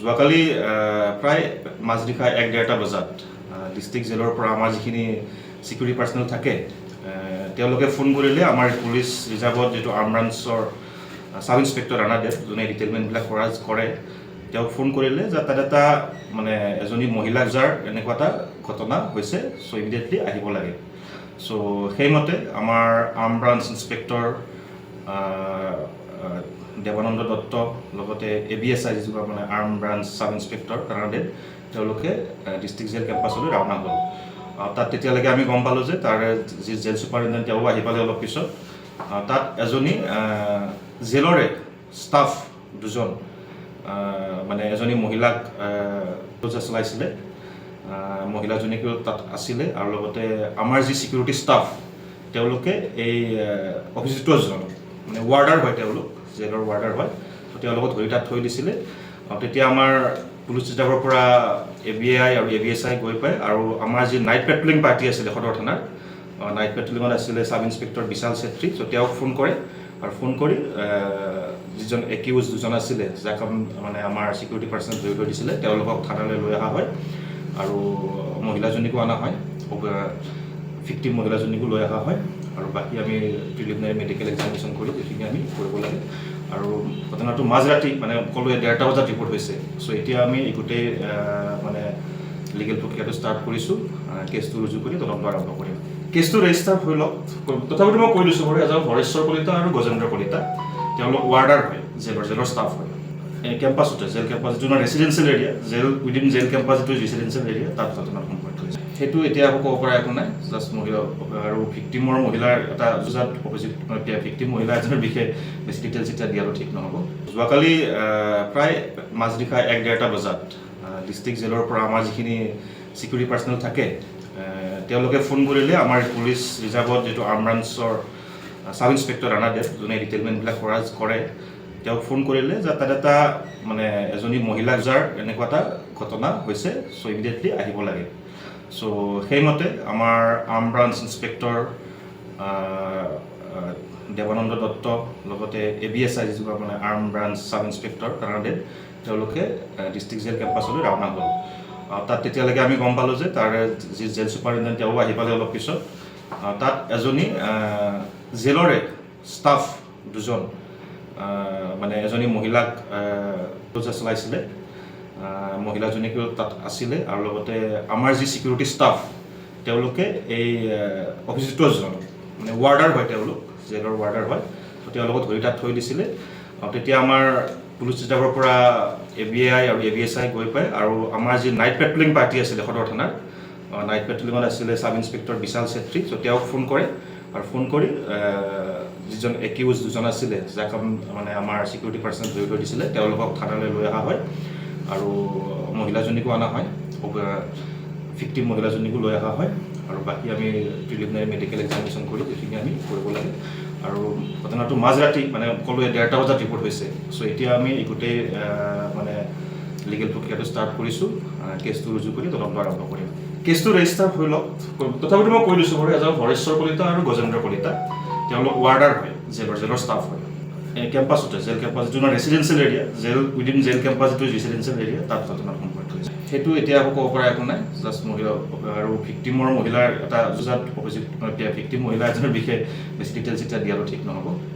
যোৱাকালি প্ৰায় মাজনিশা 1-1:30 বজাত ডিষ্ট্ৰিক্ট জেলৰ পৰা আমাৰ যিখিনি চিকিউৰিটি পাৰ্চনেল থাকে তেওঁলোকে ফোন কৰিলে আমাৰ পুলিচ ৰিজাৰ্ভত যিটো আৰ্ম ব্ৰাঞ্চৰ সাব ইন্সপেক্টৰ ৰাণাদেৱ যোনে ডিটেইলমেণ্টবিলাক কৰে তেওঁক ফোন কৰিলে যে তাত এটা মানে এজনী মহিলাক যাৰ এনেকুৱা এটা ঘটনা হৈছে চ' ইমিডিয়েটলি আহিব লাগে। চ' সেইমতে আমাৰ arm branch inspector Devananda Dutta লগতে ABSI যিটো মানে arm branch sub inspector Ranadev তেওঁলোকে ডিষ্ট্ৰিক্ট জেল কেম্পাছলৈ ৰাওনা হ'ল। তাত তেতিয়ালৈকে আমি গম পালোঁ যে তাৰে যি জেল ছুপাৰিণ্টেণ্ডেণ্ট তেওঁ আহি পালে অলপ পিছত। তাত এজনী জেলৰে ষ্টাফ দুজন মানে এজনী মহিলাক চলাইছিলে, মহিলাজনীকো তাত আছিলে আৰু লগতে আমাৰ যি চিকিউৰিটি ষ্টাফ তেওঁলোকে এই অভিযুক্তজন মানে ৱাৰ্ডাৰ হয়, তেওঁলোক জেলৰ ৱাৰ্ডাৰ হয়, তো তেওঁলোকক ধৰি তাত থৈ দিছিলে। তেতিয়া আমাৰ পুলিচ ৰিজাৰ্ভৰ পৰা ABI আৰু ABSI গৈ পায় আৰু আমাৰ যি নাইট পেট্ৰলিং পাৰ্টি আছিলে সদৰ থানাৰ নাইট পেট্ৰলিঙত আছিলে সাব ইন্সপেক্টৰ বিশাল চেত্ৰী। চ' তেওঁক ফোন কৰে আৰু ফোন কৰি যিজন একিউজ দুজন আছিলে যাক মানে আমাৰ চিকিউৰিটি পাৰ্চনেল ধৰি থৈ দিছিলে তেওঁলোকক থানালৈ লৈ অহা হয় আৰু মহিলাজনীকো অনা হয়, ভিক্টিম মহিলাজনীকো লৈ অহা হয় আৰু বাকী আমি প্ৰিলিমিনাৰী মেডিকেল এক্সামিনেশ্যন কৰি যিখিনি আমি কৰিব লাগে। আৰু ঘটনাটো মাজৰাতি মানে ক'লোৱে 1:30 বজাত ৰিপৰ্ট হৈছে। চ' এতিয়া আমি গোটেই মানে লিগেল প্ৰক্ৰিয়াটো ষ্টাৰ্ট কৰিছোঁ, কেছটো ৰুজু কৰি তদন্ত আৰম্ভ কৰিম। কেছটো ৰেজিষ্টাৰ হৈ লওক, তথাপিতো মই কৈ দিছোঁ বাৰু এজন হৰেশ্বৰ কলিতা আৰু গজেন্দ্ৰ কলিতা তেওঁলোক ৱাৰ্ডাৰ হয়, জেলৰ ষ্টাফ হয়। কেম্পাছতে জেল কেম্পাছ যিটো residential area, jail within jail campus যিটো ৰেচিডেঞ্চিয়েল এৰিয়া তাত ঘটনা সংঘটিত হৈছে। সেইটো এতিয়া আকৌ ক'ব পৰা একো নাই, জাষ্ট মহিলা আৰু ভিক্টিমৰ মহিলাৰ এটা যুঁজাত ভিক্টিম মহিলা এজনৰ বিষয়ে বেছি ডিটেইলছ এতিয়া দিয়াটো ঠিক নহ'ব। যোৱাকালি প্ৰায় মাজনিশা 1-1:30 বজাত ডিষ্ট্ৰিক্ট জেলৰ পৰা আমাৰ যিখিনি চিকিউৰিটি পাৰ্চনেল থাকে তেওঁলোকে ফোন কৰিলে আমাৰ পুলিচ ৰিজাৰ্ভত যিটো আৰ্ম ব্ৰাঞ্চৰ সাব ইন্সপেক্টৰ ৰাণাদেৱ যোনে ডিটেইলমেণ্টবিলাক কৰে তেওঁক ফোন কৰিলে যে তাত এটা মানে এজনী মহিলাক যাৰ এনেকুৱা এটা ঘটনা হৈছে চ' ইমিডিয়েটলি আহিব লাগে। চ' সেইমতে আমাৰ arm branch inspector Devananda Dutta লগতে ABSI যিটো মানে arm branch sub inspector Ranadev তেওঁলোকে ডিষ্ট্ৰিক্ট জেল কেম্পাছলৈ ৰাওনা হ'ল। তাত তেতিয়ালৈকে আমি গম পালোঁ যে তাৰে যি জেল ছুপাৰিণ্টেণ্ডেণ্ট তেওঁ আহি পালে অলপ পিছত। তাত এজনী জেলৰে ষ্টাফ দুজন মানে এজনী মহিলাক চলাইছিলে, মহিলাজনীকো তাত আছিলে আৰু লগতে আমাৰ যি চিকিউৰিটি ষ্টাফ তেওঁলোকে এই অভিযুক্তজন মানে ৱাৰ্ডাৰ হয়, তেওঁলোক জেলৰ ৱাৰ্ডাৰ হয়, তো তেওঁলোকক ধৰি তাত থৈ দিছিলে। তেতিয়া আমাৰ পুলিচ ৰিজাৰ্ভৰ পৰা ABI আৰু ABSI গৈ পায় আৰু আমাৰ যি নাইট পেট্ৰলিং পাৰ্টি আছিলে সদৰ থানাৰ নাইট পেট্ৰলিঙত আছিলে সাব ইন্সপেক্টৰ বিশাল চেত্ৰী। চ' তেওঁক ফোন কৰে আৰু ফোন কৰি যিজন একিউজ দুজন আছিলে যাক মানে আমাৰ চিকিউৰিটি পাৰ্চনেল ধৰি থৈ দিছিলে তেওঁলোকক থানালৈ লৈ অহা হয় আৰু মহিলাজনীকো অনা হয়, ভিক্টিম মহিলাজনীকো লৈ অহা হয় আৰু বাকী আমি প্ৰিলিমিনাৰী মেডিকেল এক্সামিনেশ্যন কৰি যিখিনি আমি কৰিব লাগে। আৰু ঘটনাটো মাজৰাতি মানে ক'লোৱে 1:30 বজাত ৰিপৰ্ট হৈছে। চ' এতিয়া আমি গোটেই মানে লিগেল প্ৰক্ৰিয়াটো ষ্টাৰ্ট কৰিছোঁ, কেছটো ৰুজু কৰি তদন্ত আৰম্ভ কৰিম। কেছটো ৰেজিষ্টাৰ হৈ লওক, তথাপিতো মই কৈ দিছোঁ বাৰু এজন হৰেশ্বৰ কলিতা আৰু গজেন্দ্ৰ কলিতা তেওঁলোক ৱাৰ্ডাৰ হয়, জেলৰ ষ্টাফ হয়। কেম্পাছতে জেল কেম্পাছ যিটো residential area, jail within jail campus যিটো ৰেচিডেঞ্চিয়েল এৰিয়া তাত ঘটনা সংঘটিত হৈছে। সেইটো এতিয়া আকৌ ক'ব পৰা একো নাই, জাষ্ট মহিলা আৰু ভিক্টিমৰ মহিলাৰ এটা যুঁজাত ভিক্টিম মহিলা এজনৰ বিষয়ে বেছি ডিটেইলছ এতিয়া দিয়াটো ঠিক নহ'ব।